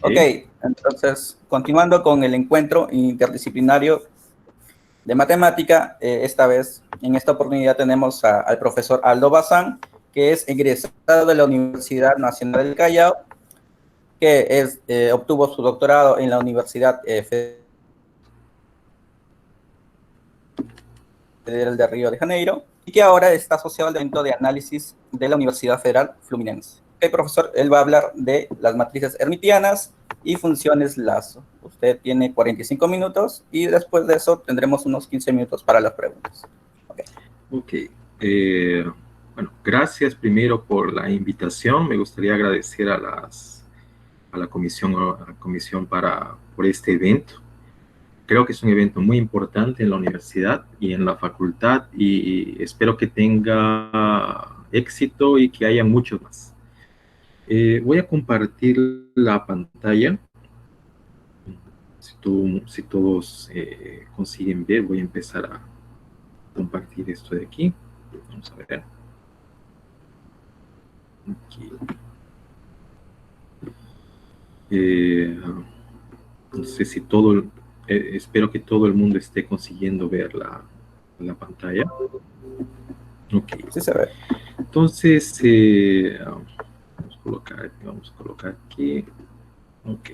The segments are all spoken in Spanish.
Ok, entonces, continuando con el encuentro interdisciplinario de matemática, en esta oportunidad tenemos al profesor Aldo Bazán, que es egresado de la Universidad Nacional del Callao, que obtuvo su doctorado en la Universidad Federal de Río de Janeiro, y que ahora está asociado al Departamento de Análisis de la Universidad Federal Fluminense. Ok, profesor, él va a hablar de las matrices hermitianas y funciones lazo. Usted tiene 45 minutos y después de eso tendremos unos 15 minutos para las preguntas. Ok. Bueno, gracias primero por la invitación. Me gustaría agradecer a la comisión por este evento. Creo que es un evento muy importante en la universidad y en la facultad y espero que tenga éxito y que haya muchos más. Voy a compartir la pantalla. Si todos consiguen ver, voy a empezar a compartir esto de aquí. Vamos a ver. Aquí. No sé si espero que todo el mundo esté consiguiendo ver la pantalla. Ok. Sí se ve. Entonces, vamos a colocar aquí. Ok.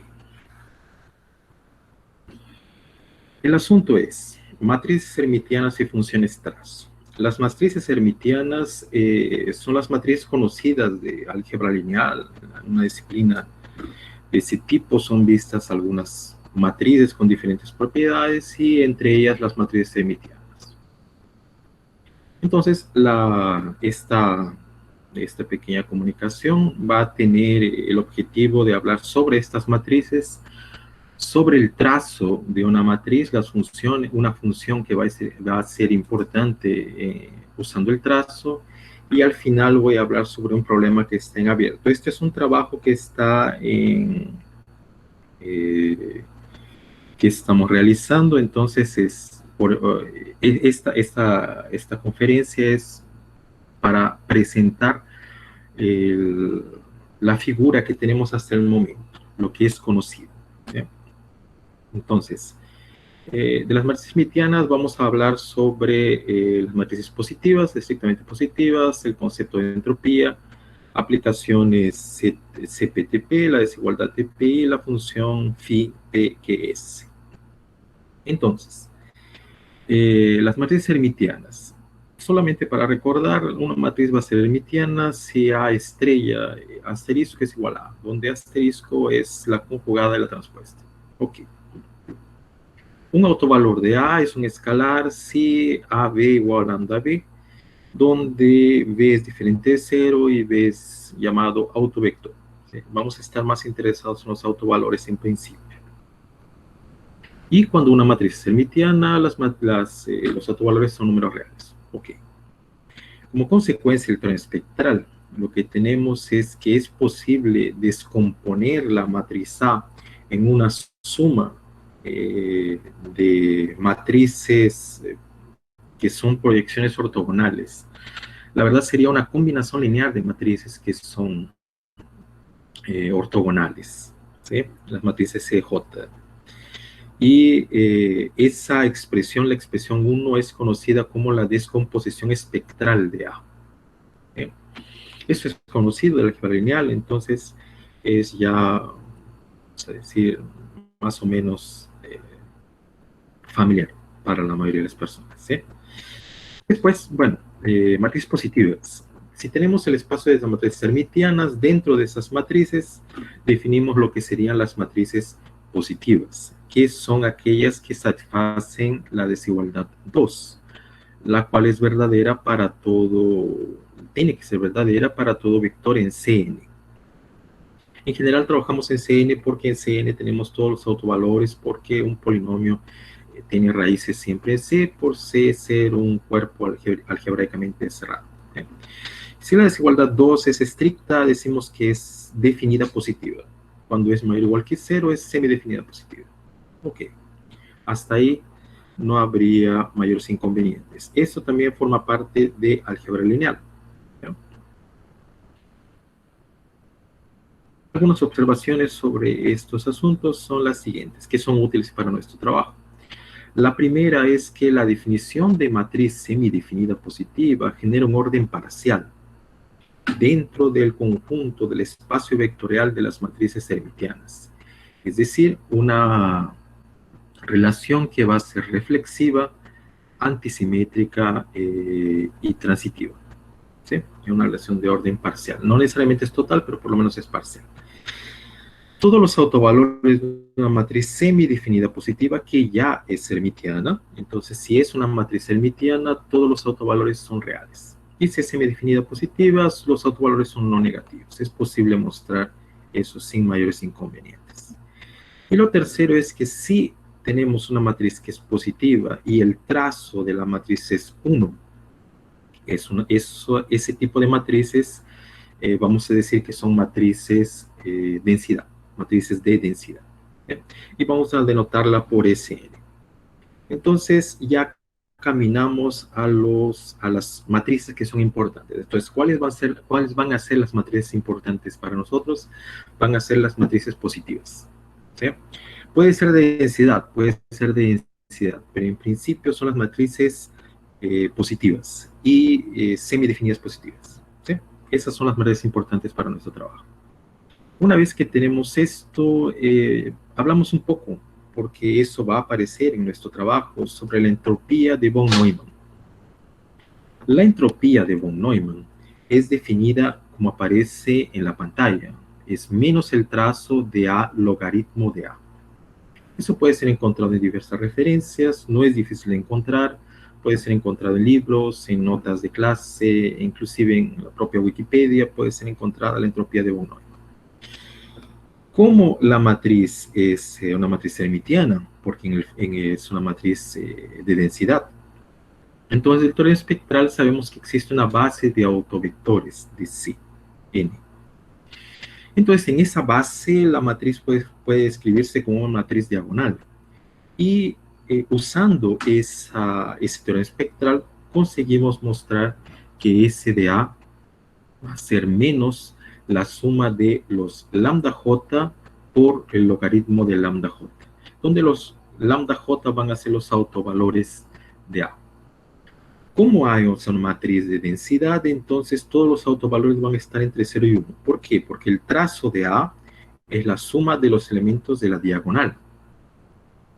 El asunto es matrices hermitianas y funciones trazo. Las matrices hermitianas son las matrices conocidas de álgebra lineal, una disciplina de ese tipo. Son vistas algunas matrices con diferentes propiedades y entre ellas las matrices hermitianas. Entonces, esta pequeña comunicación va a tener el objetivo de hablar sobre estas matrices, sobre el trazo de una matriz, una función que va a ser importante usando el trazo, y al final voy a hablar sobre un problema que está en abierto. Este es un trabajo que que estamos realizando, entonces esta conferencia es para presentar la figura que tenemos hasta el momento, lo que es conocido. ¿Sí? Entonces, de las matrices hermitianas vamos a hablar sobre las matrices positivas, estrictamente positivas, el concepto de entropía, aplicaciones CPTP, la desigualdad TP y la función phi PQS. Entonces, las matrices hermitianas. Solamente para recordar, una matriz va a ser hermitiana si A estrella asterisco es igual a A, donde asterisco es la conjugada de la transpuesta. Ok. Un autovalor de A es un escalar si AB igual a lambda B, donde B es diferente de 0 y B es llamado autovector. ¿Sí? Vamos a estar más interesados en los autovalores en principio. Y cuando una matriz es hermitiana, los autovalores son números reales. Ok. Como consecuencia del tren espectral, lo que tenemos es que es posible descomponer la matriz A en una suma de matrices que son proyecciones ortogonales. La verdad sería una combinación lineal de matrices que son ortogonales, ¿sí? Las matrices CJ. Y esa expresión, la expresión 1, es conocida como la descomposición espectral de A. ¿Sí? Eso es conocido del álgebra lineal, entonces es ya, vamos a decir, más o menos familiar para la mayoría de las personas. ¿Sí? Después, bueno, matrices positivas. Si tenemos el espacio de las matrices hermitianas, dentro de esas matrices definimos lo que serían las matrices positivas, que son aquellas que satisfacen la desigualdad 2, la cual es verdadera para todo, tiene que ser verdadera para todo vector en Cn. En general trabajamos en Cn porque en Cn tenemos todos los autovalores, porque un polinomio tiene raíces siempre en C, por C ser un cuerpo algebraicamente cerrado. ¿Okay? Si la desigualdad 2 es estricta, decimos que es definida positiva. Cuando es mayor o igual que 0, es semidefinida positiva. Ok. Hasta ahí no habría mayores inconvenientes. Esto también forma parte de álgebra lineal. ¿Okay? Algunas observaciones sobre estos asuntos son las siguientes, que son útiles para nuestro trabajo. La primera es que la definición de matriz semidefinida positiva genera un orden parcial dentro del conjunto del espacio vectorial de las matrices hermitianas. Es decir, una relación que va a ser reflexiva, antisimétrica y transitiva. ¿Sí? Es una relación de orden parcial. No necesariamente es total, pero por lo menos es parcial. Todos los autovalores de una matriz semidefinida positiva que ya es hermitiana. Entonces, si es una matriz hermitiana, todos los autovalores son reales. Y si es semidefinida positiva, los autovalores son no negativos. Es posible mostrar eso sin mayores inconvenientes. Y lo tercero es que si tenemos una matriz que es positiva y el trazo de la matriz es 1, ese tipo de matrices, vamos a decir que son matrices densidad, matrices de densidad. ¿Eh? Y vamos a denotarla por Sn. Entonces ya caminamos a las matrices que son importantes. Entonces, ¿cuáles van a ser las matrices importantes para nosotros? Van a ser las matrices positivas. ¿Sí? Puede ser de densidad, pero en principio son las matrices positivas y semidefinidas positivas. ¿Sí? Esas son las matrices importantes para nuestro trabajo. Una vez que tenemos esto, hablamos un poco, porque eso va a aparecer en nuestro trabajo, sobre la entropía de von Neumann. La entropía de von Neumann es definida como aparece en la pantalla. Es menos el trazo de A logaritmo de A. Eso puede ser encontrado en diversas referencias, no es difícil de encontrar, puede ser encontrado en libros, en notas de clase, inclusive en la propia Wikipedia puede ser encontrada la entropía de von Neumann. Como la matriz es una matriz hermitiana, porque es una matriz de densidad, entonces del teorema espectral sabemos que existe una base de autovectores de C, N. Entonces en esa base la matriz puede escribirse como una matriz diagonal. Y usando ese teorema espectral conseguimos mostrar que S de A va a ser menos la suma de los lambda j por el logaritmo de lambda j, donde los lambda j van a ser los autovalores de A. Como A es una matriz de densidad, entonces todos los autovalores van a estar entre 0 y 1. ¿Por qué? Porque el trazo de A es la suma de los elementos de la diagonal.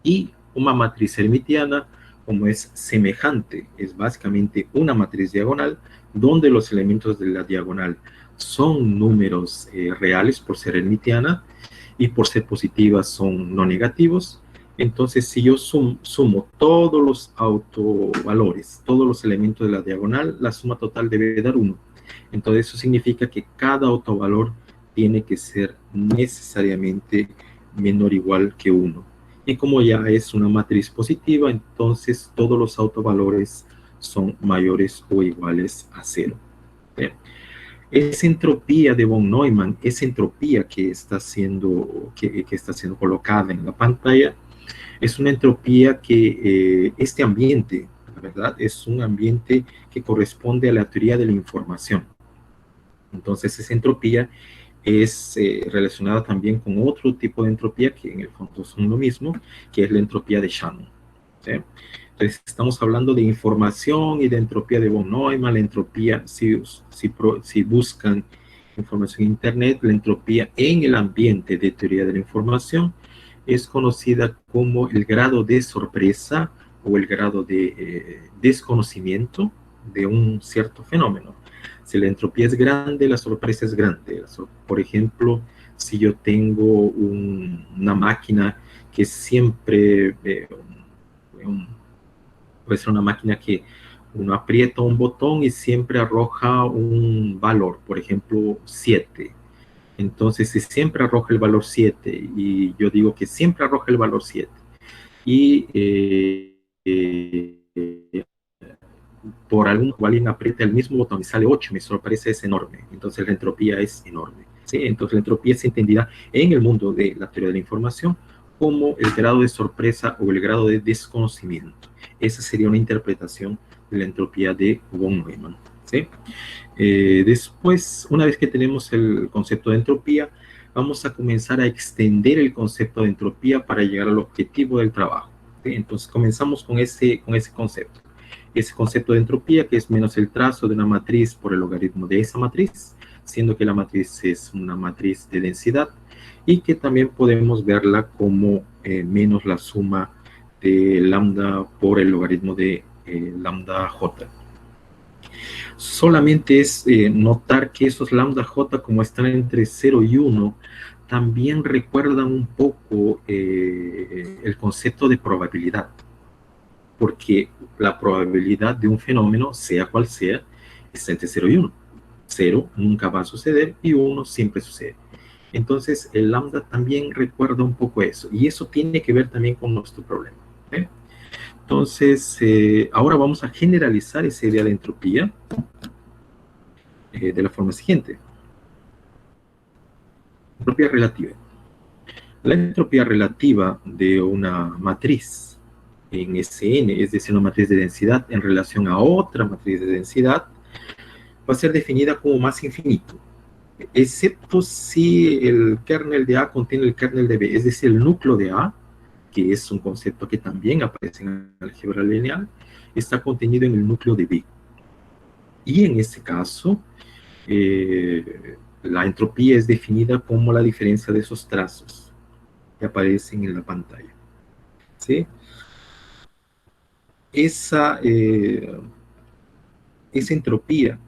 Y una matriz hermitiana, como es semejante, es básicamente una matriz diagonal, donde los elementos de la diagonal son números reales por ser hermitiana, y por ser positivas son no negativos. Entonces, si yo sumo todos los autovalores, todos los elementos de la diagonal, la suma total debe dar 1. Entonces, eso significa que cada autovalor tiene que ser necesariamente menor o igual que 1. Y como ya es una matriz positiva, entonces todos los autovalores son mayores o iguales a 0. ¿Bien? Esa entropía de von Neumann, esa entropía que está siendo colocada en la pantalla, es una entropía que este ambiente, la verdad, es un ambiente que corresponde a la teoría de la información. Entonces, esa entropía es relacionada también con otro tipo de entropía que en el fondo son lo mismo, que es la entropía de Shannon. ¿Sí? Entonces, estamos hablando de información y de entropía de von Neumann. La entropía, si buscan información en Internet, la entropía en el ambiente de teoría de la información es conocida como el grado de sorpresa o el grado de desconocimiento de un cierto fenómeno. Si la entropía es grande, la sorpresa es grande. Por ejemplo, si yo tengo una máquina que siempre, puede ser una máquina que uno aprieta un botón y siempre arroja un valor, por ejemplo, 7. Entonces, si siempre arroja el valor 7, y yo digo que siempre arroja el valor 7, y por algún alguien aprieta el mismo botón y sale 8, mi sorpresa es enorme. Entonces la entropía es enorme. ¿Sí? Entonces la entropía es entendida en el mundo de la teoría de la información como el grado de sorpresa o el grado de desconocimiento. Esa sería una interpretación de la entropía de von Neumann. ¿Sí? Después, una vez que tenemos el concepto de entropía, vamos a comenzar a extender el concepto de entropía para llegar al objetivo del trabajo. ¿Sí? Entonces comenzamos con ese concepto. Ese concepto de entropía, que es menos el trazo de una matriz por el logaritmo de esa matriz, siendo que la matriz es una matriz de densidad, y que también podemos verla como menos la suma de lambda por el logaritmo de lambda j. Solamente es notar que esos lambda j, como están entre 0 y 1, también recuerdan un poco el concepto de probabilidad, porque la probabilidad de un fenómeno, sea cual sea, está entre 0 y 1. 0 nunca va a suceder y 1 siempre sucede. Entonces, el lambda también recuerda un poco eso, y eso tiene que ver también con nuestro problema. ¿Eh? Entonces, ahora vamos a generalizar esa idea de entropía de la forma siguiente. Entropía relativa. La entropía relativa de una matriz en Sn, es decir, una matriz de densidad en relación a otra matriz de densidad, va a ser definida como masa infinito, excepto si el kernel de A contiene el kernel de B, es decir, el núcleo de A, que es un concepto que también aparece en álgebra lineal, está contenido en el núcleo de B. Y en este caso, la entropía es definida como la diferencia de esos trazos que aparecen en la pantalla. ¿Sí? Esa entropía,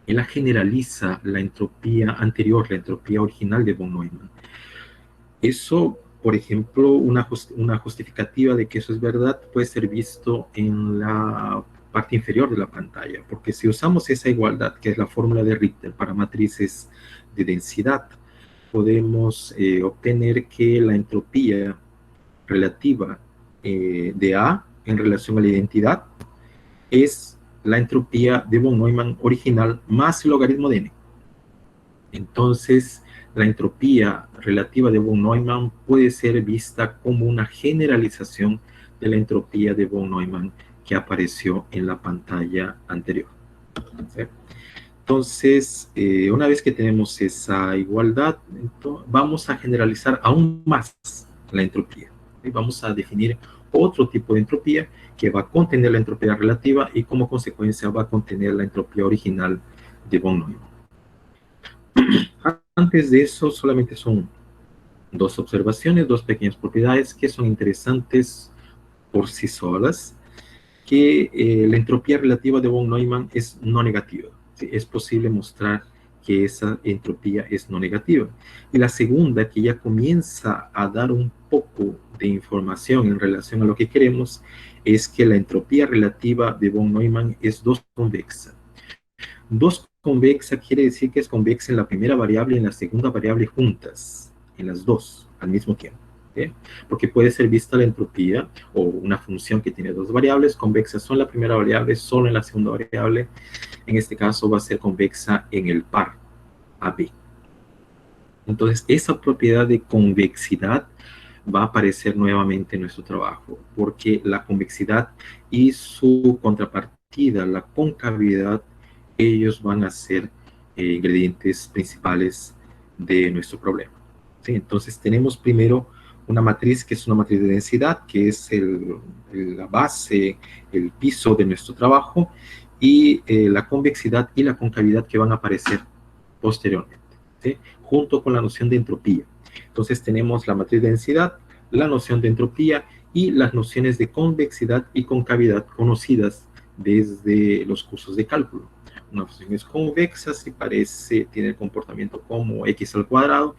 él generaliza la entropía anterior, la entropía original de von Neumann. Eso, por ejemplo, una justificativa de que eso es verdad puede ser visto en la parte inferior de la pantalla, porque si usamos esa igualdad, que es la fórmula de Richter para matrices de densidad, podemos obtener que la entropía relativa de A en relación a la identidad es la entropía de von Neumann original más el logaritmo de n. Entonces, la entropía relativa de von Neumann puede ser vista como una generalización de la entropía de von Neumann que apareció en la pantalla anterior. ¿Sí? Entonces, una vez que tenemos esa igualdad, vamos a generalizar aún más la entropía. ¿Sí? Vamos a definir otro tipo de entropía que va a contener la entropía relativa y como consecuencia va a contener la entropía original de von Neumann. Antes de eso, solamente son dos observaciones, dos pequeñas propiedades que son interesantes por sí solas, que la entropía relativa de von Neumann es no negativa. ¿Sí? Es posible mostrar que esa entropía es no negativa. Y la segunda, que ya comienza a dar un poco de información en relación a lo que queremos, es que la entropía relativa de von Neumann es 2 convexa. 2 convexa quiere decir que es convexa en la primera variable y en la segunda variable juntas, en las dos, al mismo tiempo. ¿Sí? Porque puede ser vista la entropía o una función que tiene dos variables convexas solo en la primera variable, solo en la segunda variable. En este caso va a ser convexa en el par AB. Entonces, esa propiedad de convexidad va a aparecer nuevamente en nuestro trabajo, porque la convexidad y su contrapartida, la concavidad, ellos van a ser ingredientes principales de nuestro problema. ¿Sí? Entonces, tenemos primero una matriz que es una matriz de densidad, que es la base, el piso de nuestro trabajo, y la convexidad y la concavidad que van a aparecer posteriormente, ¿sí? Junto con la noción de entropía. Entonces tenemos la matriz de densidad, la noción de entropía y las nociones de convexidad y concavidad conocidas desde los cursos de cálculo. Una función es convexa si tiene el comportamiento como x al cuadrado,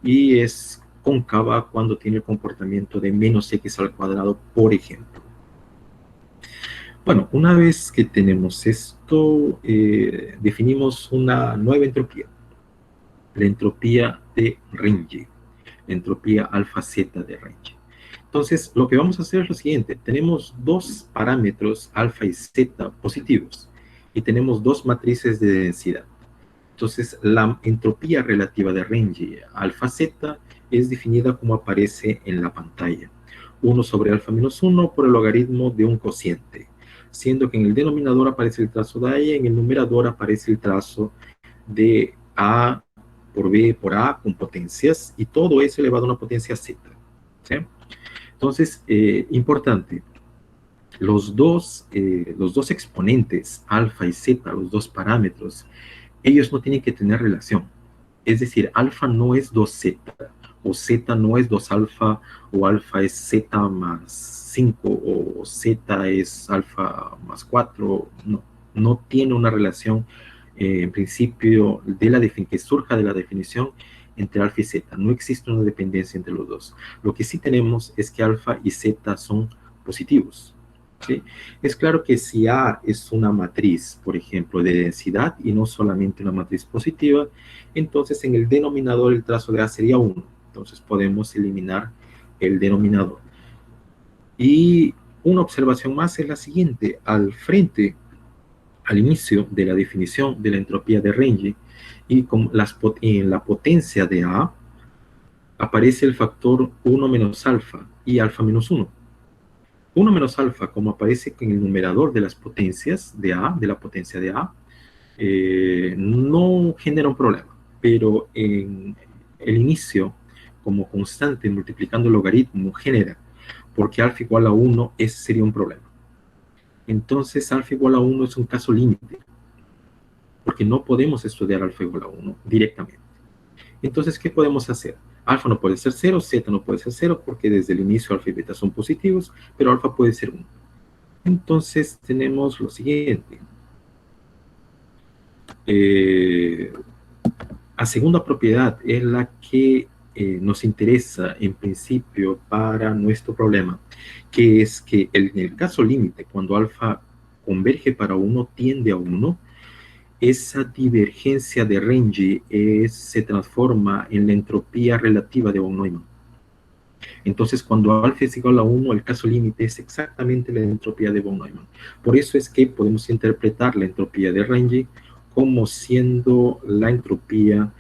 y es cóncava cuando tiene el comportamiento de menos x al cuadrado, por ejemplo. Bueno, una vez que tenemos esto, definimos una nueva entropía, la entropía de Rengel, la entropía alfa z de Rengel. Entonces, lo que vamos a hacer es lo siguiente: tenemos dos parámetros alfa y z positivos y tenemos dos matrices de densidad. Entonces, la entropía relativa de Rengel alfa z es definida como aparece en la pantalla: 1 sobre alfa menos 1 por el logaritmo de un cociente, siendo que en el denominador aparece el trazo de A y en el numerador aparece el trazo de A por B por A con potencias, y todo eso elevado a una potencia Z. ¿Sí? Entonces, importante, los dos exponentes, alfa y zeta, los dos parámetros, ellos no tienen que tener relación. Es decir, alfa no es 2z, o z no es 2 alfa, o alfa es z más 5, o z es alfa más 4. No, no tiene una relación, en principio, que surja de la definición entre alfa y z. No existe una dependencia entre los dos. Lo que sí tenemos es que alfa y z son positivos. ¿Sí? Es claro que si A es una matriz, por ejemplo, de densidad y no solamente una matriz positiva, entonces en el denominador el trazo de A sería 1. Entonces podemos eliminar el denominador. Y una observación más es la siguiente. Al inicio de la definición de la entropía de Rengel, y en la potencia de A, aparece el factor 1 menos alfa y alfa menos 1. 1 menos alfa, como aparece en el numerador de las potencias de A, de la potencia de A, no genera un problema, pero en el inicio, como constante multiplicando el logaritmo, genera, porque alfa igual a 1 sería un problema. Entonces, alfa igual a 1 es un caso límite, porque no podemos estudiar alfa igual a 1 directamente. Entonces, ¿qué podemos hacer? Alfa no puede ser 0, z no puede ser 0, porque desde el inicio alfa y beta son positivos, pero alfa puede ser 1. Entonces, tenemos lo siguiente. La segunda propiedad es la que nos interesa en principio para nuestro problema, que es que en el caso límite, cuando alfa converge para 1, tiende a 1, esa divergencia de Rengel se transforma en la entropía relativa de von Neumann. Entonces, cuando alfa es igual a 1, el caso límite es exactamente la entropía de von Neumann. Por eso es que podemos interpretar la entropía de Rengel como siendo la entropía,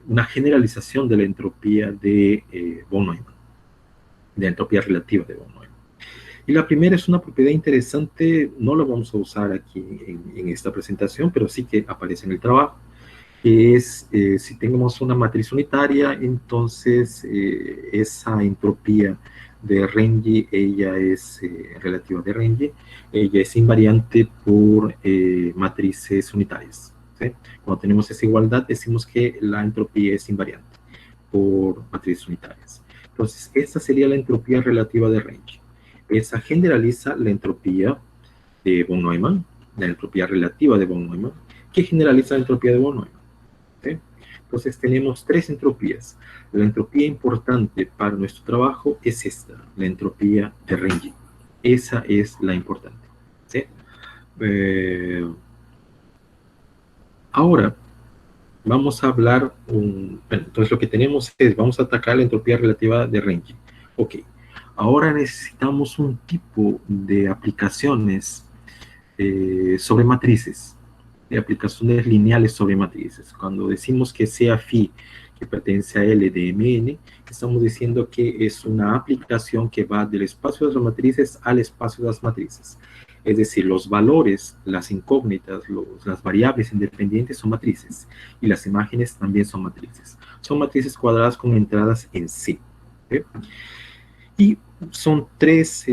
una generalización de la entropía de von Neumann, de la entropía relativa de von Neumann. Y la primera es una propiedad interesante, no la vamos a usar aquí en esta presentación, pero sí que aparece en el trabajo, que es, si tenemos una matriz unitaria, entonces esa entropía de Rengel, ella es relativa de Rengel, ella es invariante por matrices unitarias. ¿Sí? Cuando tenemos esa igualdad, decimos que la entropía es invariante por matrices unitarias. Entonces, esta sería la entropía relativa de Rengel. Esa generaliza la entropía de von Neumann, la entropía relativa de von Neumann, que generaliza la entropía de von Neumann. ¿Sí? Entonces tenemos tres entropías. La entropía importante para nuestro trabajo es esta, la entropía de Rengel. Esa es la importante. ¿Sí? Ahora, vamos a hablar, entonces lo que tenemos es, vamos a atacar la entropía relativa de Rengel. Ok, ahora necesitamos un tipo de aplicaciones sobre matrices, de aplicaciones lineales sobre matrices. Cuando decimos que sea phi que pertenece a L de Mn, estamos diciendo que es una aplicación que va del espacio de las matrices al espacio de las matrices. Es decir, los valores, las incógnitas, las variables independientes son matrices, y las imágenes también son matrices. Son matrices cuadradas con entradas en C. ¿Okay? Y son tres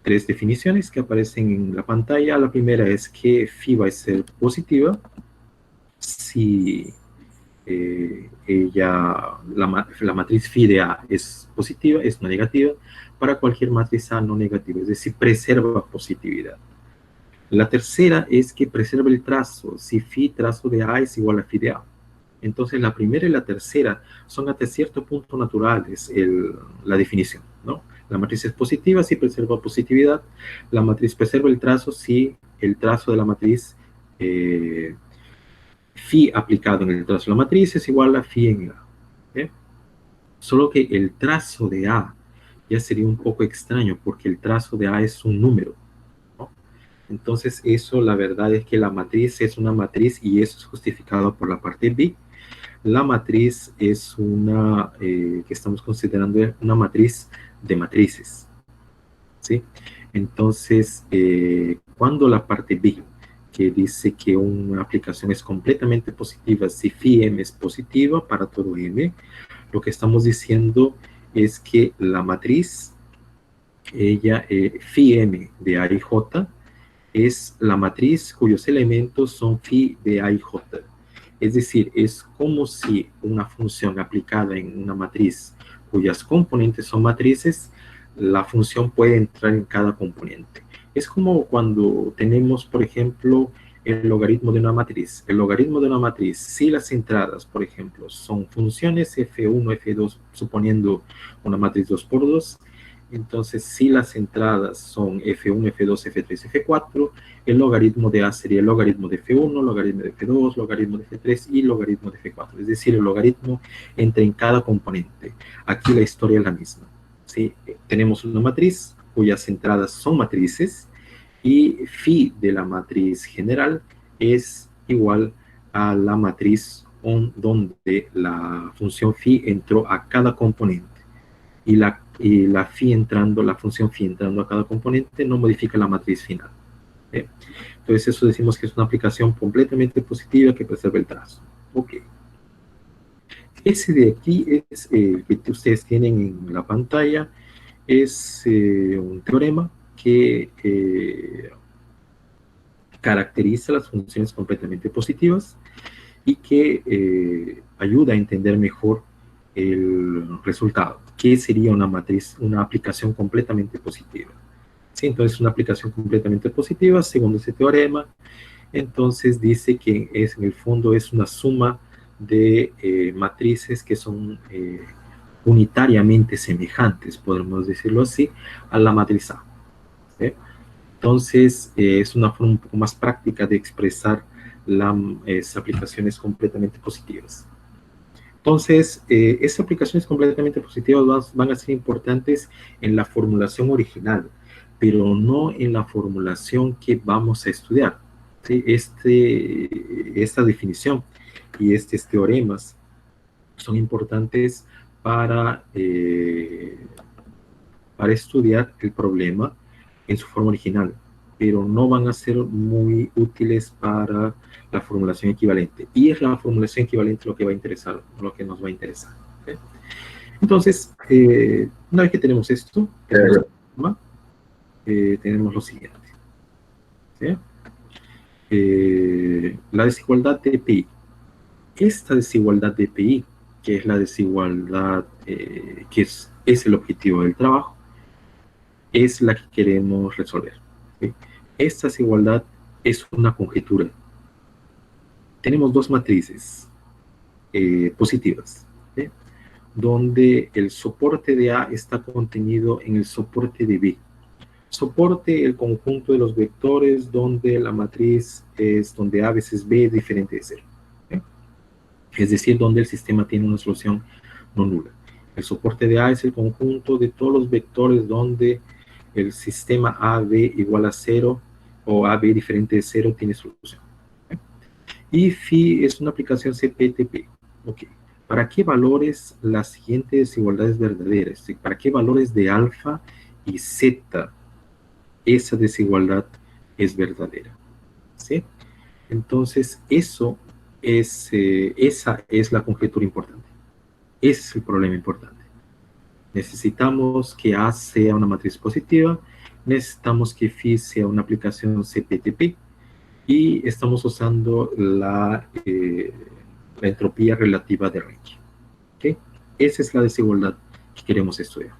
definiciones que aparecen en la pantalla. La primera es que phi va a ser positiva si la matriz phi de A es positiva, es no negativa, para cualquier matriz A no negativa, es decir, preserva positividad. La tercera es que preserva el trazo, si phi trazo de A es igual a phi de A. Entonces, la primera y la tercera son hasta cierto punto naturales la definición, ¿no? La matriz es positiva si preserva positividad. La matriz preserva el trazo si el trazo de la matriz phi aplicado en el trazo de la matriz es igual a phi en A. ¿Okay? Solo que el trazo de A ya sería un poco extraño porque el trazo de A es un número, ¿no? Entonces eso, la verdad es que la matriz es una matriz y eso es justificado por la parte B. La matriz es una, que estamos considerando una matriz de matrices, ¿sí? Entonces, cuando la parte B, que dice que una aplicación es completamente positiva si phi m es positiva para todo m. Lo que estamos diciendo es que la matriz, phi m de a y j, es la matriz cuyos elementos son phi de a y j. Es decir, es como si una función aplicada en una matriz cuyas componentes son matrices, la función puede entrar en cada componente. Es como cuando tenemos, por ejemplo, el logaritmo de una matriz. El logaritmo de una matriz, si las entradas, por ejemplo, son funciones f1, f2, suponiendo una matriz 2 por 2, entonces si las entradas son f1, f2, f3, f4, el logaritmo de A sería el logaritmo de f1, logaritmo de f2, logaritmo de f3 y logaritmo de f4. Es decir, el logaritmo entra en cada componente. Aquí la historia es la misma. ¿Sí? Tenemos una matriz cuyas entradas son matrices y phi de la matriz general es igual a la matriz donde la función phi entró a cada componente. Y la función phi entrando a cada componente no modifica la matriz final. Entonces eso decimos que es una aplicación completamente positiva que preserva el trazo. Ok. Ese de aquí es el que ustedes tienen en la pantalla. Es un teorema que caracteriza las funciones completamente positivas y que ayuda a entender mejor el resultado. ¿Qué sería una matriz, una aplicación completamente positiva? ¿Sí? Entonces, una aplicación completamente positiva, según ese teorema, entonces dice que en el fondo es una suma de matrices que son unitariamente semejantes, podemos decirlo así, a la matriz A. ¿Sí? Entonces, es una forma un poco más práctica de expresar las aplicaciones completamente positivas. Entonces, esas aplicaciones completamente positivas van a ser importantes en la formulación original, pero no en la formulación que vamos a estudiar. ¿Sí? Esta definición y estos teoremas son importantes para estudiar el problema en su forma original, pero no van a ser muy útiles para la formulación equivalente. Y es la formulación equivalente lo que nos va a interesar. ¿Okay? Entonces, una vez que tenemos esto, tenemos lo siguiente. ¿Sí? La desigualdad de PI. Esta desigualdad de PI, que es la desigualdad que es el objetivo del trabajo, es la que queremos resolver. ¿Sí? Esta desigualdad es una conjetura. Tenemos dos matrices positivas, ¿sí? Donde el soporte de A está contenido en el soporte de B. Soporte el conjunto de los vectores donde la matriz es donde A veces B es diferente de 0. ¿Sí? Es decir, donde el sistema tiene una solución no nula. El soporte de A es el conjunto de todos los vectores donde el sistema AB igual a 0 o AB diferente de 0 tiene solución. ¿Okay? Y phi es una aplicación CPTP. Okay. ¿Para qué valores las siguientes desigualdades verdaderas? ¿Para qué valores de alfa y zeta esa desigualdad es verdadera? ¿Sí? Entonces, esa es la conjetura importante. Ese es el problema importante. Necesitamos que A sea una matriz positiva, necesitamos que phi sea una aplicación CPTP y estamos usando la entropía relativa de range. ¿Okay? Esa es la desigualdad que queremos estudiar.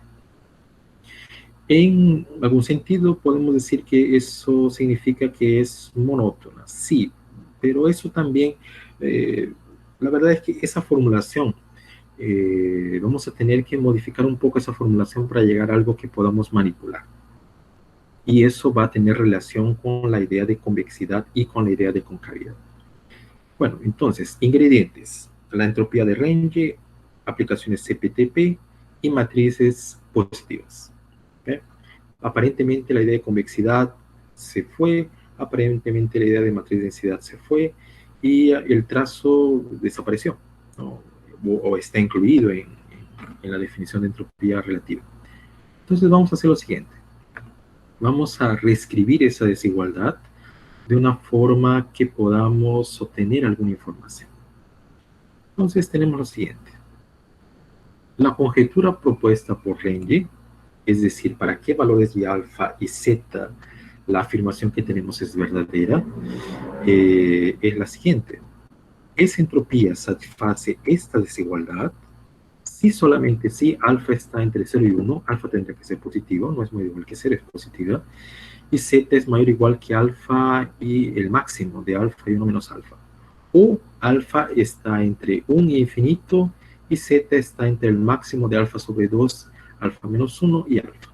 En algún sentido podemos decir que eso significa que es monótona, sí, pero eso también, la verdad es que esa formulación, vamos a tener que modificar un poco esa formulación para llegar a algo que podamos manipular. Y eso va a tener relación con la idea de convexidad y con la idea de concavidad. Bueno, entonces, ingredientes, la entropía de range, aplicaciones CPTP y matrices positivas. ¿Okay? Aparentemente la idea de convexidad se fue, aparentemente la idea de matriz de densidad se fue y el trazo desapareció, ¿no? o está incluido en la definición de entropía relativa. Entonces vamos a hacer lo siguiente. Vamos a reescribir esa desigualdad de una forma que podamos obtener alguna información. Entonces tenemos lo siguiente. La conjetura propuesta por Renge, es decir, para qué valores de alfa y zeta la afirmación que tenemos es verdadera, es la siguiente. ¿Esa entropía satisface esta desigualdad? Si solamente si alfa está entre 0 y 1, alfa tendría que ser positivo, no es mayor o igual que 0, es positiva, y zeta es mayor o igual que alfa y el máximo de alfa y 1 menos alfa. O alfa está entre 1 y infinito, y zeta está entre el máximo de alfa sobre 2, alfa menos 1 y alfa.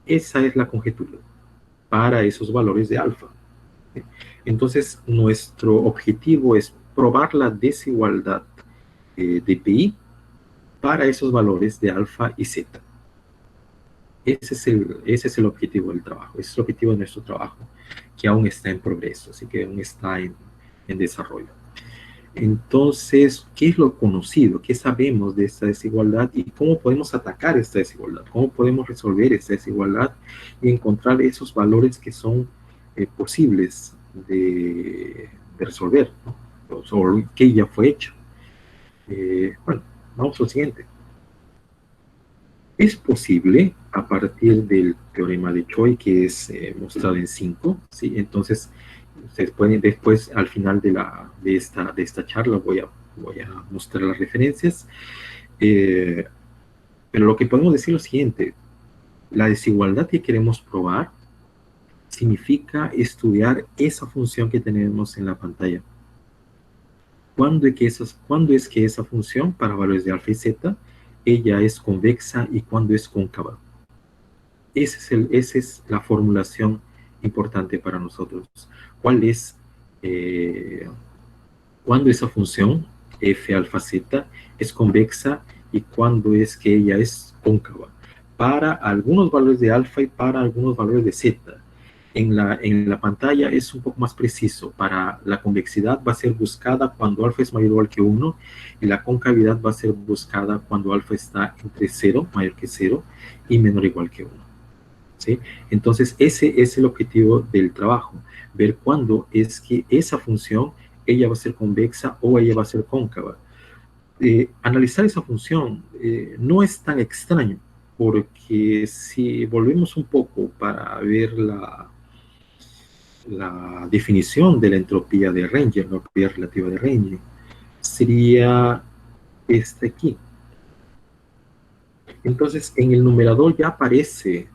Esa es la conjetura para esos valores de alfa. Entonces, nuestro objetivo es probar la desigualdad de pi para esos valores de alfa y zeta. Ese es el objetivo del trabajo, ese es el objetivo de nuestro trabajo, que aún está en progreso, así que aún está en desarrollo. Entonces, ¿qué es lo conocido? ¿Qué sabemos de esta desigualdad y cómo podemos atacar esta desigualdad? ¿Cómo podemos resolver esta desigualdad y encontrar esos valores que son posibles de resolver, ¿no? O que ya fue hecho? Bueno, vamos al siguiente. Es posible, a partir del teorema de Choi, que es mostrado en 5, ¿sí? Entonces, ustedes pueden después, al final de esta charla, voy a mostrar las referencias. Pero lo que podemos decir es lo siguiente. La desigualdad que queremos probar significa estudiar esa función que tenemos en la pantalla. ¿Cuándo es que esa función, para valores de alfa y zeta, ella es convexa y cuándo es cóncava? Esa es la formulación importante para nosotros. ¿Cuál es cuándo esa función, f alfa z, es convexa y cuándo es que ella es cóncava? Para algunos valores de alfa y para algunos valores de zeta. En la pantalla es un poco más preciso. Para la convexidad va a ser buscada cuando alfa es mayor o igual que 1 y la concavidad va a ser buscada cuando alfa está entre 0, mayor que 0, y menor o igual que 1. ¿Sí? Entonces, ese es el objetivo del trabajo, ver cuándo es que esa función, ella va a ser convexa o ella va a ser cóncava. Analizar esa función no es tan extraño, porque si volvemos un poco para ver la definición de la entropía de Renge, la entropía relativa de Renge, sería esta aquí. Entonces, en el numerador ya aparece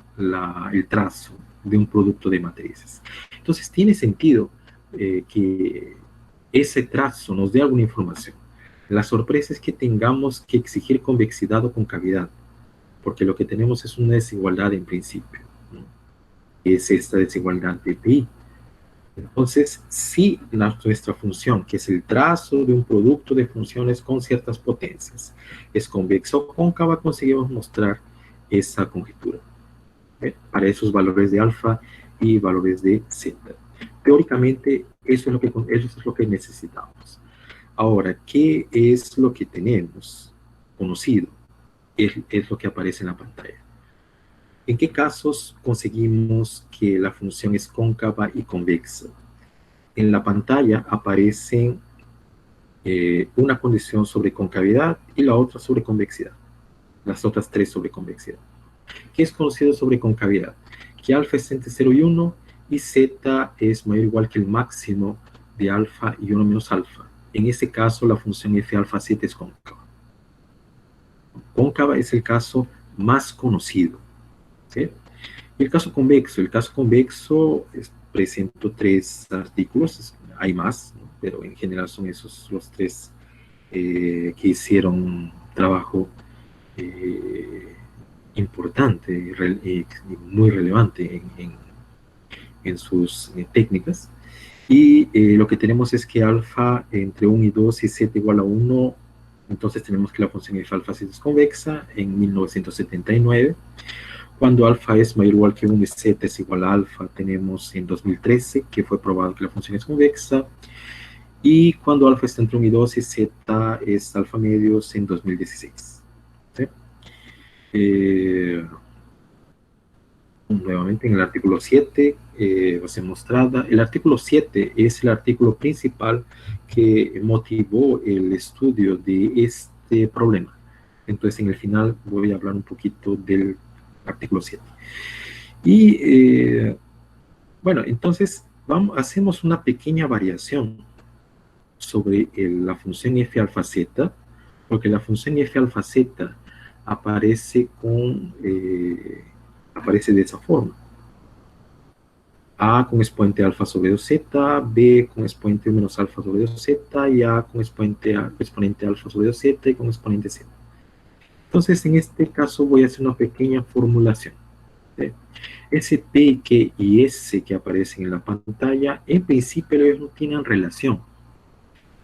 el trazo de un producto de matrices. Entonces, tiene sentido que ese trazo nos dé alguna información. La sorpresa es que tengamos que exigir convexidad o concavidad, porque lo que tenemos es una desigualdad en principio, ¿no? Es esta desigualdad de pi. Entonces, si nuestra función, que es el trazo de un producto de funciones con ciertas potencias, es convexa o cóncava, conseguimos mostrar esa conjetura para esos valores de alfa y valores de zeta. Teóricamente, eso es lo que necesitamos. Ahora, ¿qué es lo que tenemos conocido? Es lo que aparece en la pantalla. ¿En qué casos conseguimos que la función es cóncava y convexa? En la pantalla aparecen una condición sobre concavidad y la otra sobre convexidad. Las otras tres sobre convexidad. ¿Qué es conocido sobre concavidad? Que alfa es entre 0 y 1 y zeta es mayor o igual que el máximo de alfa y 1 menos alfa. En ese caso, la función f alfa z es cóncava. Cóncava es el caso más conocido, ¿sí? Y el caso convexo presento 3 artículos, hay más, ¿no? Pero en general son esos los 3 que hicieron un trabajo importante y muy relevante en sus técnicas. Y lo que tenemos es que alfa entre 1 y 2 y z igual a 1, entonces tenemos que la función f alfa z es convexa en 1979. Cuando alfa es mayor o igual que 1 y z es igual a alfa, tenemos en 2013 que fue probado que la función es convexa. Y cuando alfa está entre 1 y 2 y z es alfa medios en 2016. ¿Sí? nuevamente en el artículo 7 va a ser mostrada. El artículo 7 es el artículo principal que motivó el estudio de este problema. Entonces, en el final voy a hablar un poquito del artículo 7. Y bueno, entonces hacemos una pequeña variación sobre la función f alfa z, porque la función f alfa z aparece aparece de esa forma. A con exponente alfa sobre 2z, B con exponente menos alfa sobre 2z, y A con exponente alfa sobre 2z y con exponente z. Entonces, en este caso voy a hacer una pequeña formulación. ¿Sí? Ese P, Q y S que aparecen en la pantalla, en principio ellos no tienen relación.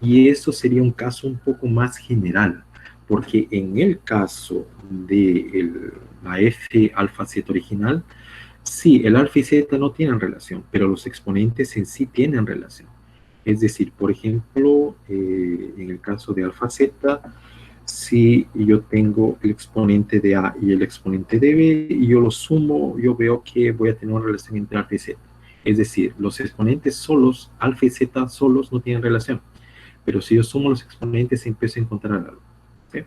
Y eso sería un caso un poco más general, porque en el caso de la F alfa z original, sí, el alfa y z no tienen relación, pero los exponentes en sí tienen relación. Es decir, por ejemplo, en el caso de alfa z, si yo tengo el exponente de A y el exponente de B, y yo los sumo, yo veo que voy a tener una relación entre alfa y z. Es decir, los exponentes solos, alfa y z solos, no tienen relación. Pero si yo sumo los exponentes, empiezo a encontrar algo. ¿Sí?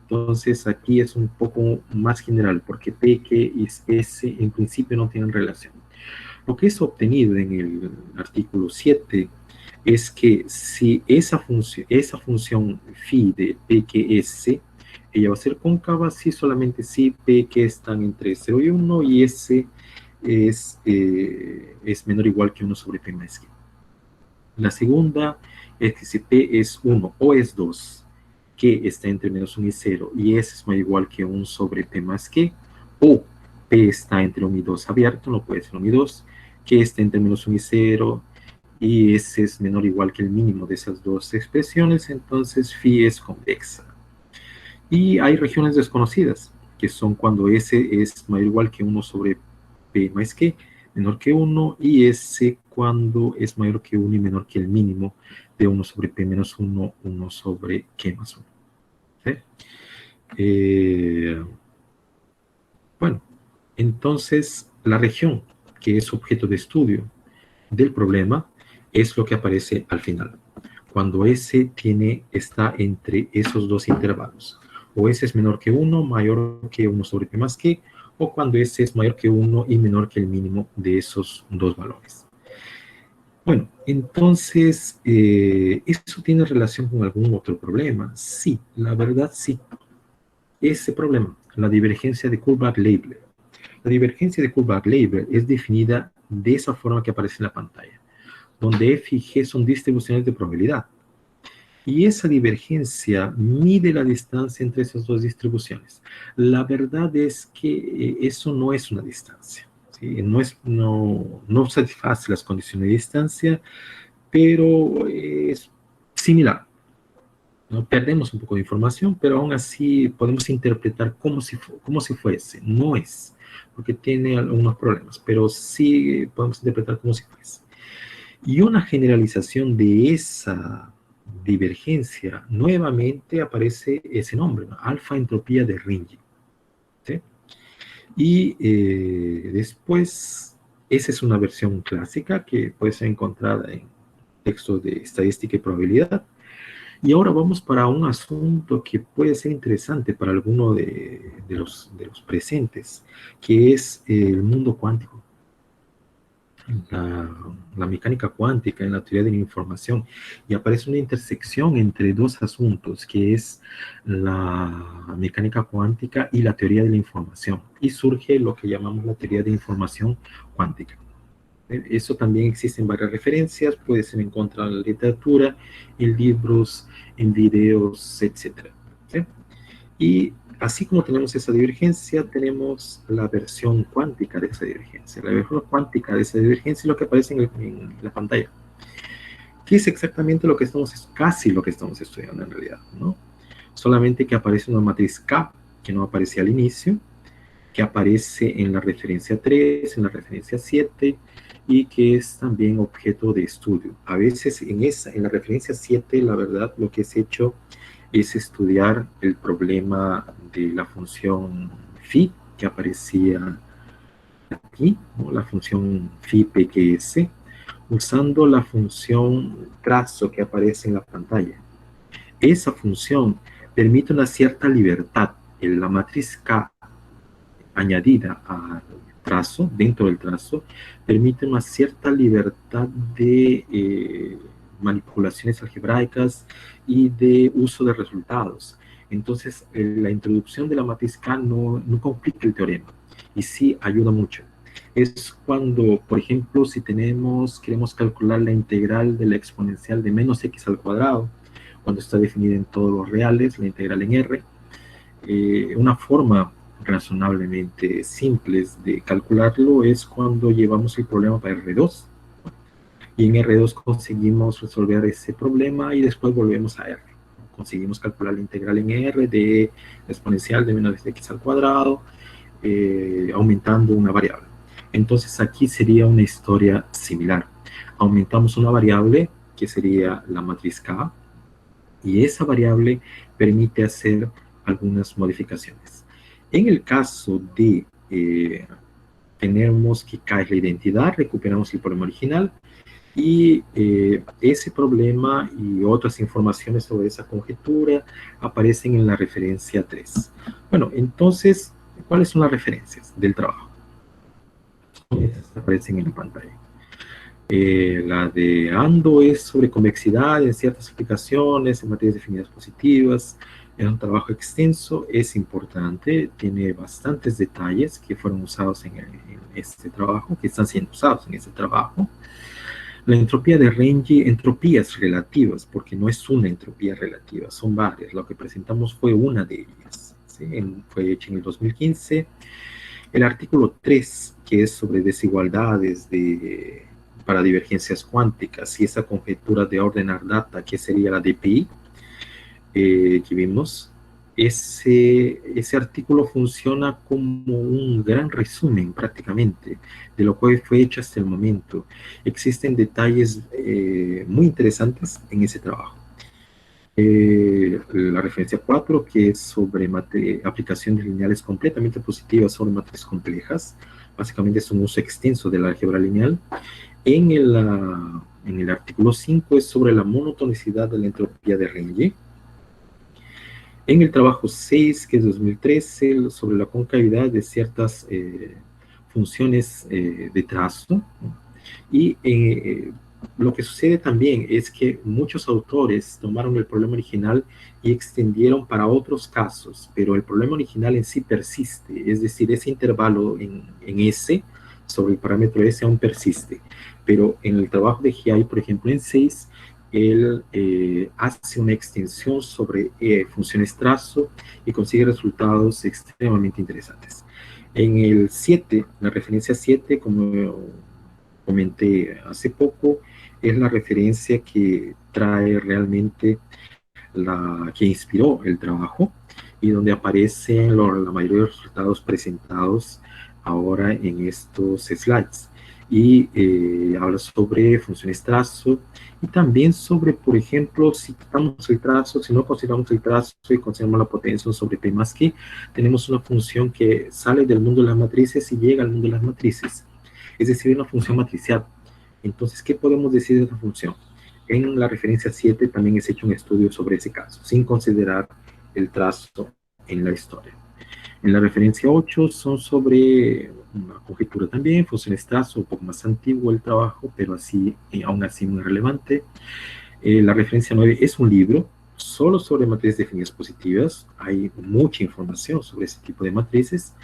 Entonces, aquí es un poco más general, porque P, Q y S en principio no tienen relación. Lo que es obtenido en el artículo 7 es que si esa función phi de P, Q, S, ella va a ser cóncava si solamente si P, Q están entre 0 y 1 y S es menor o igual que 1 sobre P más Q. La segunda es que si P es 1 o es 2, que está entre menos 1 y 0, y S es mayor o igual que 1 sobre P más Q, o P está entre 1 y 2 abierto, no puede ser 1 y 2, que está entre menos 1 y 0, y S es menor o igual que el mínimo de esas dos expresiones, entonces phi es convexa. Y hay regiones desconocidas, que son cuando S es mayor o igual que 1 sobre P más Q, menor que 1, y S cuando es mayor que 1 y menor que el mínimo de 1 sobre P menos 1, 1 sobre Q más 1. ¿Sí? Bueno, entonces la región que es objeto de estudio del problema es lo que aparece al final. Cuando S está entre esos dos intervalos. O S es menor que 1, mayor que 1 sobre P más Q, o cuando S es mayor que 1 y menor que el mínimo de esos dos valores. Bueno, entonces, ¿eso tiene relación con algún otro problema? Sí, la verdad sí. Ese problema, la divergencia de Kullback-Leibler. La divergencia de Kullback-Leibler es definida de esa forma que aparece en la pantalla, donde F y G son distribuciones de probabilidad. Y esa divergencia mide la distancia entre esas dos distribuciones. La verdad es que eso no es una distancia. ¿Sí? No satisface las condiciones de distancia, pero es similar. ¿No? Perdemos un poco de información, pero aún así podemos interpretar como si fuese. No es, porque tiene algunos problemas, pero sí podemos interpretar como si fuese. Y una generalización de esa divergencia, nuevamente aparece ese nombre, ¿no? Alfa entropía de Ricci. ¿Sí? Y después, esa es una versión clásica que puede ser encontrada en textos de estadística y probabilidad. Y ahora vamos para un asunto que puede ser interesante para alguno de los presentes, que es el mundo cuántico. La mecánica cuántica en la teoría de la información, y aparece una intersección entre dos asuntos, que es la mecánica cuántica y la teoría de la información, y surge lo que llamamos la teoría de información cuántica. Eso también existe en varias referencias, puede ser encontrado en la literatura, en libros, en videos, etc. ¿Sí? Y así como tenemos esa divergencia, tenemos la versión cuántica de esa divergencia. La versión cuántica de esa divergencia es lo que aparece en la pantalla. Que es exactamente lo que casi lo que estamos estudiando en realidad, ¿no? Solamente que aparece una matriz K, que no aparecía al inicio, que aparece en la referencia 3, en la referencia 7, y que es también objeto de estudio. A veces en la referencia 7, la verdad, lo que es hecho es estudiar el problema de la función phi que aparecía aquí, ¿no? La función phi-pqs, usando la función trazo que aparece en la pantalla. Esa función permite una cierta libertad en la matriz K añadida al trazo, dentro del trazo, permite una cierta libertad de manipulaciones algebraicas y de uso de resultados. Entonces, la introducción de la matriz K no complica el teorema y sí ayuda mucho. Es cuando, por ejemplo, si queremos calcular la integral de la exponencial de menos x al cuadrado, cuando está definida en todos los reales, la integral en R, una forma razonablemente simples de calcularlo es cuando llevamos el problema para R2 y en R2 conseguimos resolver ese problema y después volvemos a R. Conseguimos calcular la integral en R de exponencial de menos x al cuadrado, aumentando una variable. Entonces aquí sería una historia similar. Aumentamos una variable que sería la matriz K y esa variable permite hacer algunas modificaciones. En el caso de tenemos que K es la identidad, recuperamos el problema original y ese problema y otras informaciones sobre esa conjetura aparecen en la referencia 3. Bueno, entonces, ¿cuáles son las referencias del trabajo? Estas aparecen en la pantalla. La de Ando es sobre convexidad en ciertas aplicaciones, en materias definidas positivas. Es un trabajo extenso, es importante, tiene bastantes detalles que fueron usados en este trabajo, que están siendo usados en este trabajo. La entropía de Renyi, entropías relativas, porque no es una entropía relativa, son varias. Lo que presentamos fue una de ellas, ¿sí? Fue hecha en el 2015. El artículo 3, que es sobre desigualdades para divergencias cuánticas, y esa conjetura de ordenar data, que sería la DPI, que vimos, ese artículo funciona como un gran resumen prácticamente de lo que fue hecho hasta el momento. Existen detalles muy interesantes en ese trabajo. La referencia 4, que es sobre aplicaciones lineales completamente positivas sobre matrices complejas. Básicamente es un uso extenso de la álgebra lineal. En el artículo 5 es sobre la monotonicidad de la entropía de Renyi. En el trabajo 6, que es 2013, sobre la concavidad de ciertas funciones de trazo. Y lo que sucede también es que muchos autores tomaron el problema original y extendieron para otros casos, pero el problema original en sí persiste, es decir, ese intervalo en S, sobre el parámetro S aún persiste, pero en el trabajo de GI, por ejemplo, en 6, él hace una extensión sobre funciones trazo y consigue resultados extremadamente interesantes. En el 7, la referencia 7, como comenté hace poco, es la referencia que trae realmente que inspiró el trabajo y donde aparecen la mayoría de los resultados presentados ahora en estos slides. Y habla sobre funciones trazo y también sobre, por ejemplo, si quitamos el trazo, si no consideramos el trazo y consideramos la potencia sobre P más Q, tenemos una función que sale del mundo de las matrices y llega al mundo de las matrices. Es decir, una función matricial. Entonces, ¿qué podemos decir de esta función? En la referencia 7 también es hecho un estudio sobre ese caso, sin considerar el trazo en la historia. En la referencia 8 son sobre una conjetura también, funciones trazo, un poco más antiguo el trabajo, pero aún así muy relevante. La referencia 9 es un libro solo sobre matrices definidas positivas. Hay mucha información sobre ese tipo de matrices.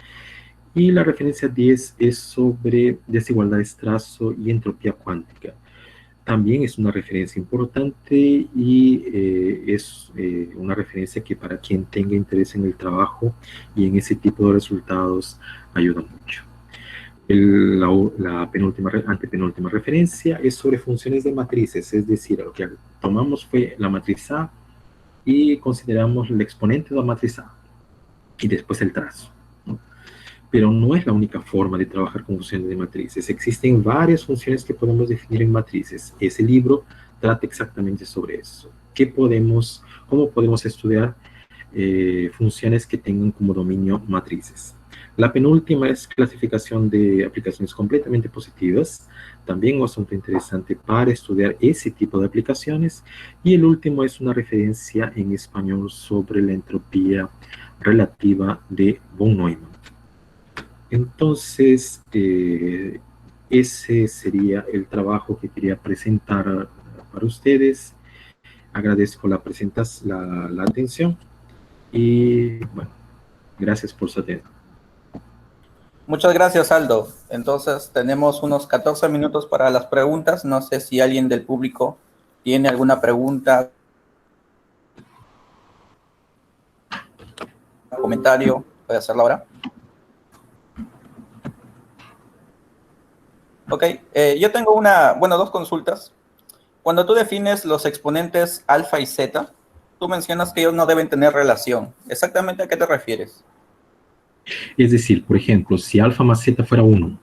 Y la referencia 10 es sobre desigualdades trazo y entropía cuántica. También es una referencia importante y es una referencia que para quien tenga interés en el trabajo y en ese tipo de resultados ayuda mucho. La antepenúltima referencia es sobre funciones de matrices, es decir, lo que tomamos fue la matriz A y consideramos el exponente de la matriz A y después el trazo, ¿no? Pero no es la única forma de trabajar con funciones de matrices. Existen varias funciones que podemos definir en matrices. Ese libro trata exactamente sobre eso. ¿Cómo podemos estudiar funciones que tengan como dominio matrices. La penúltima es clasificación de aplicaciones completamente positivas, también un asunto interesante para estudiar ese tipo de aplicaciones. Y el último es una referencia en español sobre la entropía relativa de von Neumann. Entonces, ese sería el trabajo que quería presentar para ustedes. Agradezco la atención y, bueno, gracias por su atención. Muchas gracias, Aldo. Entonces, tenemos unos 14 minutos para las preguntas. No sé si alguien del público tiene alguna pregunta, comentario. Puede hacerlo ahora. Ok, yo tengo dos consultas. Cuando tú defines los exponentes alfa y zeta, tú mencionas que ellos no deben tener relación. ¿Exactamente a qué te refieres? Es decir, por ejemplo, si alfa más zeta fuera 1,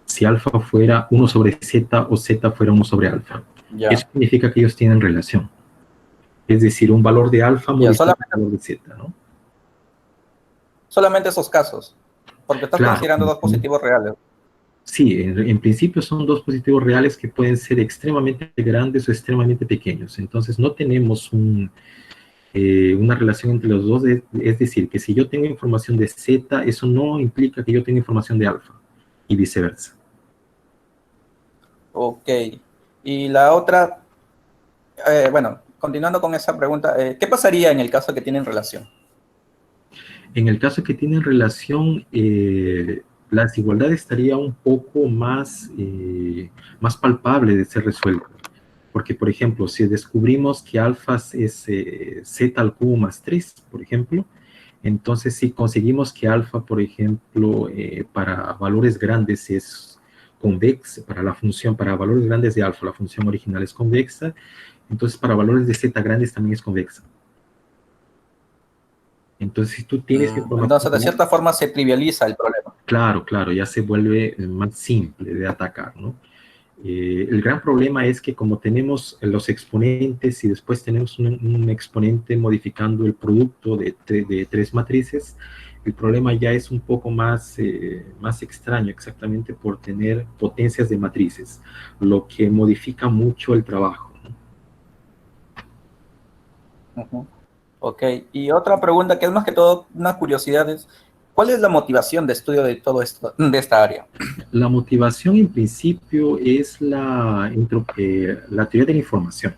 si alfa fuera 1 sobre zeta o zeta fuera 1 sobre alfa, Ya. eso significa que ellos tienen relación. Es decir, un valor de alfa modifica un valor de zeta, ¿no? Solamente esos casos, porque estás Claro. considerando dos positivos reales. Sí, en principio son dos positivos reales que pueden ser extremadamente grandes o extremadamente pequeños. Entonces no tenemos una relación entre los dos. Es decir, que si yo tengo información de zeta, eso no implica que yo tenga información de alfa y viceversa. Ok. Y la otra, continuando con esa pregunta, ¿qué pasaría en el caso que tienen relación? En el caso que tienen relación, la desigualdad estaría un poco más palpable de ser resuelta. Porque, por ejemplo, si descubrimos que alfa es z al cubo más 3, por ejemplo, entonces si conseguimos que alfa, por ejemplo, para valores grandes es convexa, para valores grandes de alfa, la función original es convexa, entonces para valores de z grandes también es convexa. Entonces, si tú tienes información... Entonces, de cierta forma, se trivializa el problema. Claro, claro, ya se vuelve más simple de atacar, ¿no? El gran problema es que como tenemos los exponentes y después tenemos un exponente modificando el producto de tres matrices, el problema ya es un poco más extraño, exactamente por tener potencias de matrices, lo que modifica mucho el trabajo, ¿no? Ok, y otra pregunta que es más que todo una curiosidad es, ¿cuál es la motivación de estudio de todo esto, de esta área? La motivación en principio es la teoría de la información.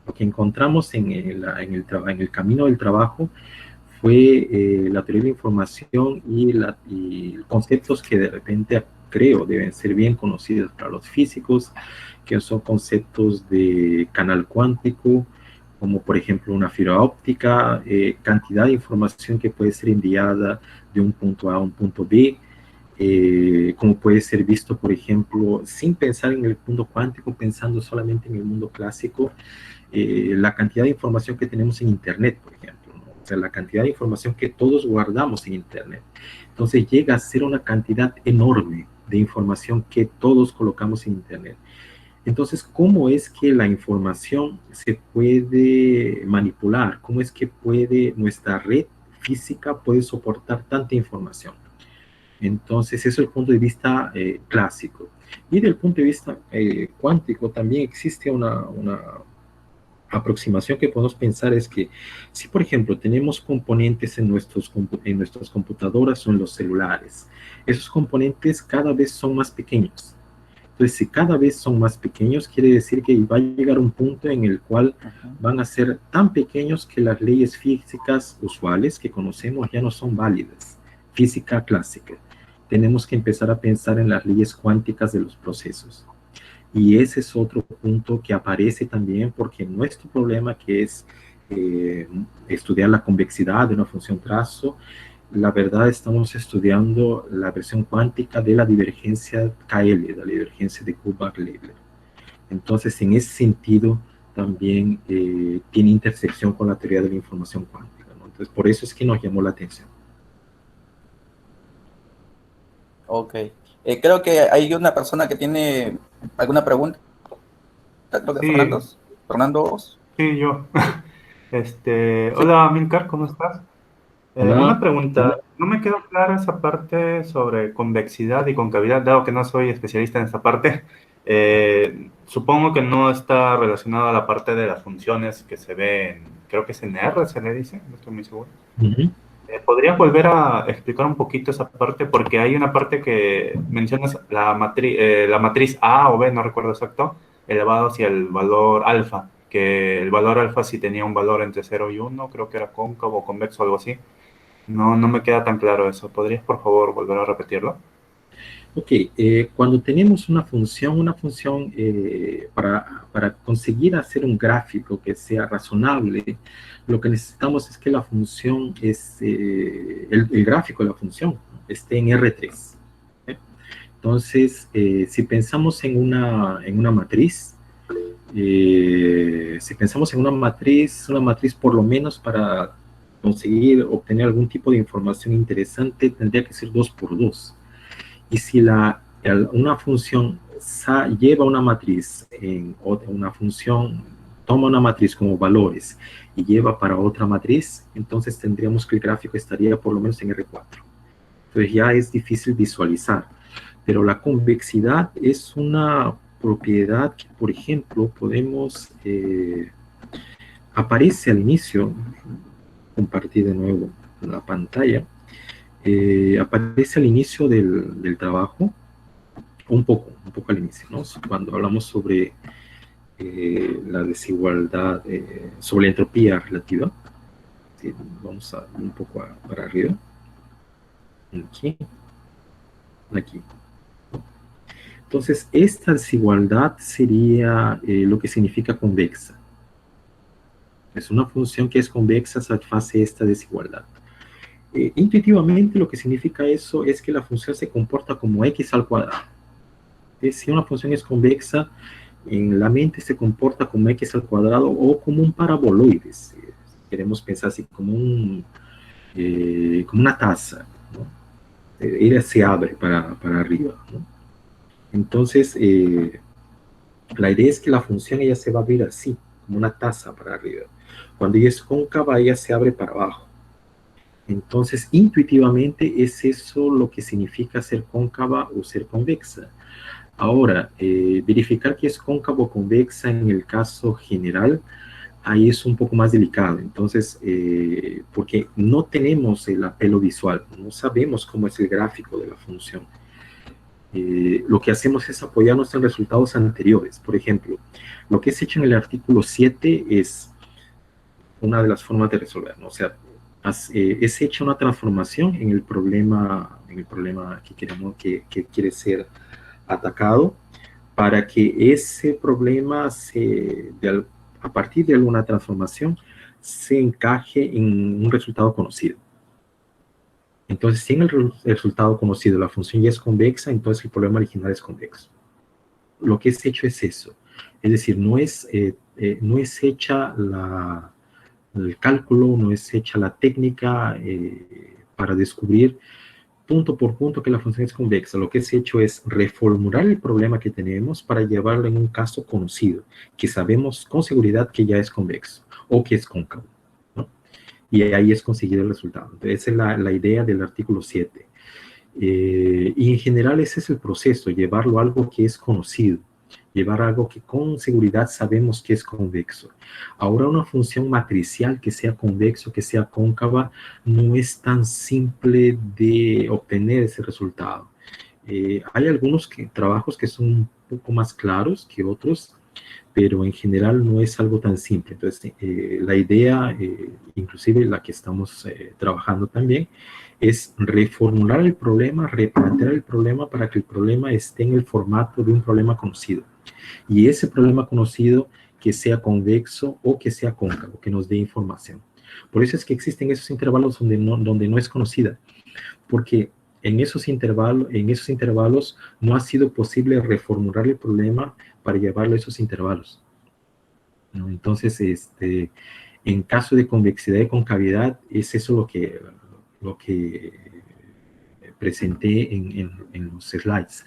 Lo que encontramos en el camino del trabajo fue la teoría de la información y conceptos que de repente creo deben ser bien conocidos para los físicos, que son conceptos de canal cuántico, como por ejemplo una fibra óptica, cantidad de información que puede ser enviada de un punto A a un punto B, como puede ser visto, por ejemplo, sin pensar en el mundo cuántico, pensando solamente en el mundo clásico, la cantidad de información que tenemos en Internet, por ejemplo, ¿no? O sea, la cantidad de información que todos guardamos en Internet. Entonces llega a ser una cantidad enorme de información que todos colocamos en Internet. Entonces, ¿cómo es que la información se puede manipular? ¿Cómo es que nuestra red física puede soportar tanta información? Entonces, eso es el punto de vista clásico. Y del punto de vista cuántico también existe una aproximación que podemos pensar es que si, por ejemplo, tenemos componentes en nuestras computadoras o en los celulares, esos componentes cada vez son más pequeños. Entonces, si cada vez son más pequeños, quiere decir que va a llegar un punto en el cual van a ser tan pequeños que las leyes físicas usuales que conocemos ya no son válidas. Física clásica. Tenemos que empezar a pensar en las leyes cuánticas de los procesos. Y ese es otro punto que aparece también porque nuestro problema, que es estudiar la convexidad de una función trazo, la verdad estamos estudiando la versión cuántica de la divergencia KL, de la divergencia de Kullback-Leibler. Entonces, en ese sentido, también tiene intersección con la teoría de la información cuántica, ¿no? Entonces, por eso es que nos llamó la atención. Ok. Creo que hay una persona que tiene alguna pregunta. Creo que Sí, Fernando. sí, yo. Sí. Hola, Milcar, ¿cómo estás? Una Hola. pregunta, no me quedó clara esa parte sobre convexidad y concavidad, dado que no soy especialista en esta parte. Supongo que no está relacionada a la parte de las funciones que se ven, creo que es en R, se le dice, no estoy muy seguro. Ujú. ¿Podrías volver a explicar un poquito esa parte? Porque hay una parte que mencionas la matriz A o B, no recuerdo exacto, elevado hacia el valor alfa, que el valor alfa si tenía un valor entre 0 y 1, creo que era cóncavo o convexo, algo así. No, no me queda tan claro eso. ¿Podrías, por favor, volver a repetirlo? Ok, cuando tenemos una función para conseguir hacer un gráfico que sea razonable, lo que necesitamos es que la función el gráfico de la función esté en R3. ¿eh? Entonces, si pensamos en una matriz, si pensamos en una matriz por lo menos para conseguir obtener algún tipo de información interesante, tendría que ser 2 por 2. Y si una función lleva una matriz, una función toma una matriz como valores y lleva para otra matriz, entonces tendríamos que el gráfico estaría por lo menos en R4. Entonces ya es difícil visualizar. Pero la convexidad es una propiedad que, por ejemplo, aparece al inicio, compartir de nuevo la pantalla, aparece al inicio del trabajo, un poco al inicio, ¿no? Cuando hablamos sobre la desigualdad, sobre la entropía relativa. Sí, vamos un poco para arriba. Aquí, aquí. Entonces, esta desigualdad sería lo que significa convexa. Es una función que es convexa, satisface esta desigualdad. Intuitivamente, lo que significa eso es que la función se comporta como x al cuadrado. Si una función es convexa, en la mente se comporta como x al cuadrado o como un paraboloide. Si queremos pensar así, como una taza, ¿no? Ella se abre para arriba, ¿no? Entonces, la idea es que la función ella se va a abrir así, como una taza para arriba. Cuando ella es cóncava, ella se abre para abajo. Entonces, intuitivamente es eso lo que significa ser cóncava o ser convexa. Ahora, verificar que es cóncavo o convexa en el caso general, ahí es un poco más delicado. Entonces, porque no tenemos el apelo visual, no sabemos cómo es el gráfico de la función. Lo que hacemos es apoyarnos en resultados anteriores. Por ejemplo, lo que es hecho en el artículo 7 es una de las formas de resolver, ¿no? O sea, es hecha una transformación en el problema que quiere ser atacado, para que ese problema a partir de alguna transformación se encaje en un resultado conocido. Entonces, si en el resultado conocido la función ya es convexa, entonces el problema original es convexo. Lo que es hecho es eso. Es decir, no es hecha el cálculo, no es hecha la técnica para descubrir punto por punto que la función es convexa. Lo que es hecho es reformular el problema que tenemos para llevarlo en un caso conocido, que sabemos con seguridad que ya es convexo o que es cóncavo, ¿no? Y ahí es conseguido el resultado. Entonces, esa es la idea del artículo 7. Y en general ese es el proceso, llevarlo a algo que es conocido, llevar algo que con seguridad sabemos que es convexo. Ahora, una función matricial que sea convexo, que sea cóncava, no es tan simple de obtener ese resultado. Hay algunos trabajos que son un poco más claros que otros, pero en general no es algo tan simple. Entonces, la idea, inclusive la que estamos trabajando también, es reformular el problema, replantear el problema para que el problema esté en el formato de un problema conocido. Y ese problema conocido que sea convexo o que sea cóncavo, que nos dé información. Por eso es que existen esos intervalos donde no es conocida, porque en esos intervalos no ha sido posible reformular el problema para llevarlo a esos intervalos, ¿no? Entonces, en caso de convexidad y concavidad, es eso lo que presenté en los slides.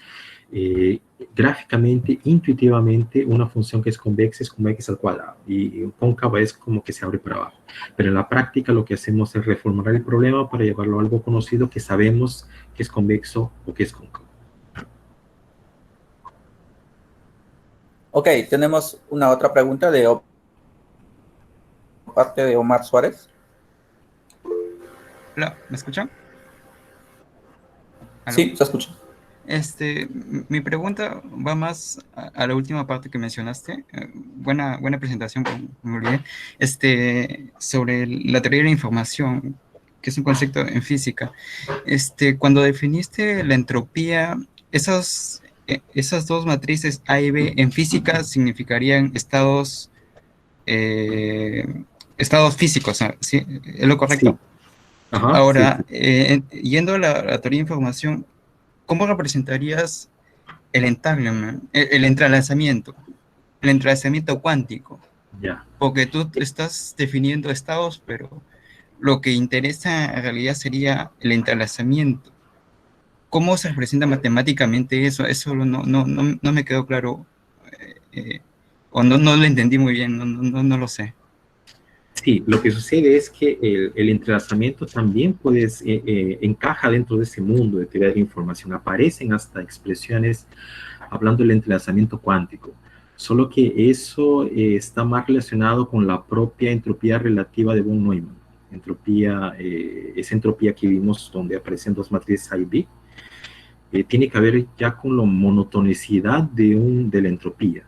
Gráficamente, intuitivamente, una función que es convexa al cuadrado y cóncava es como que se abre para abajo. Pero en la práctica lo que hacemos es reformular el problema para llevarlo a algo conocido que sabemos que es convexo o que es cóncavo. Ok, tenemos una otra pregunta de parte de Omar Suárez. Hola, ¿me escuchan? ¿Aló? Sí, se escucha. Mi pregunta va más a la última parte que mencionaste. Buena presentación, me olvidé. Sobre la teoría de la información, que es un concepto en física. Cuando definiste la entropía, esas dos matrices A y B en física significarían estados físicos, ¿sí? ¿Es lo correcto? Sí. Ajá, Ahora, sí. yendo a la teoría de información, ¿cómo representarías el entanglement, el entrelazamiento cuántico? Ya. Porque tú estás definiendo estados, pero lo que interesa en realidad sería el entrelazamiento. ¿Cómo se representa matemáticamente eso? Eso no me quedó claro, o no lo entendí muy bien, no lo sé. Sí, lo que sucede es que el entrelazamiento también encaja dentro de ese mundo de teoría de la información. Aparecen hasta expresiones hablando del entrelazamiento cuántico, solo que eso está más relacionado con la propia entropía relativa de von Neumann. Esa entropía que vimos donde aparecen dos matrices A y B, tiene que ver ya con la monotonicidad de la entropía.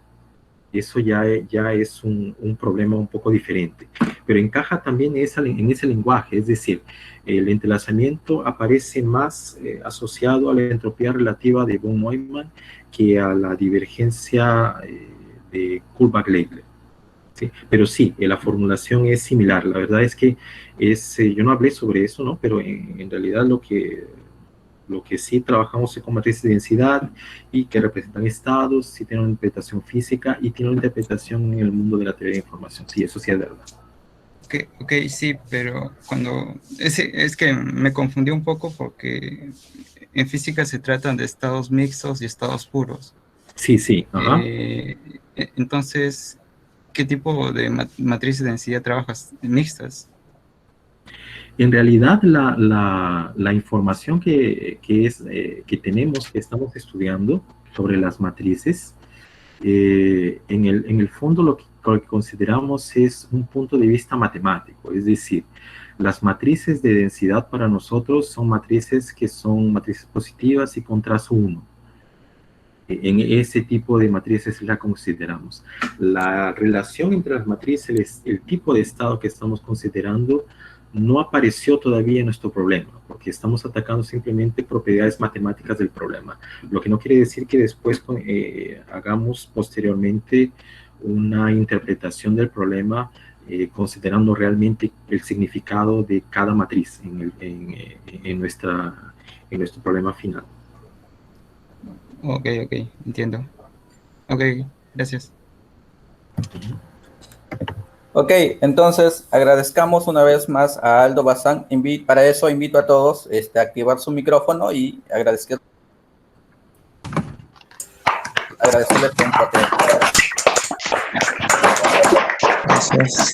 Eso ya es un problema un poco diferente, pero encaja también en ese lenguaje, es decir, el entrelazamiento aparece más asociado a la entropía relativa de von Neumann que a la divergencia de Kullback-Leibler. ¿Sí? Pero sí, la formulación es similar. La verdad es que yo no hablé sobre eso, ¿no? Pero en realidad lo que sí trabajamos es con matrices de densidad y que representan estados, sí tienen una interpretación física y tienen una interpretación en el mundo de la teoría de información. Sí, eso sí es verdad. Ok, sí, pero es que me confundí un poco porque en física se tratan de estados mixtos y estados puros. Sí, ajá. Entonces, ¿qué tipo de matrices de densidad trabajas? ¿Mixtas? En realidad, la información que tenemos, que estamos estudiando sobre las matrices, en el fondo lo que consideramos es un punto de vista matemático, es decir, las matrices de densidad para nosotros son matrices que son matrices positivas y con trazo 1. En ese tipo de matrices la consideramos. La relación entre las matrices, el tipo de estado que estamos considerando, no apareció todavía en nuestro problema, porque estamos atacando simplemente propiedades matemáticas del problema, lo que no quiere decir que después hagamos posteriormente una interpretación del problema considerando realmente el significado de cada matriz en nuestro problema final. Ok, entiendo. Ok, gracias. Ok, entonces agradezcamos una vez más a Aldo Bazán. Para eso invito a todos a activar su micrófono y agradecerle por Gracias.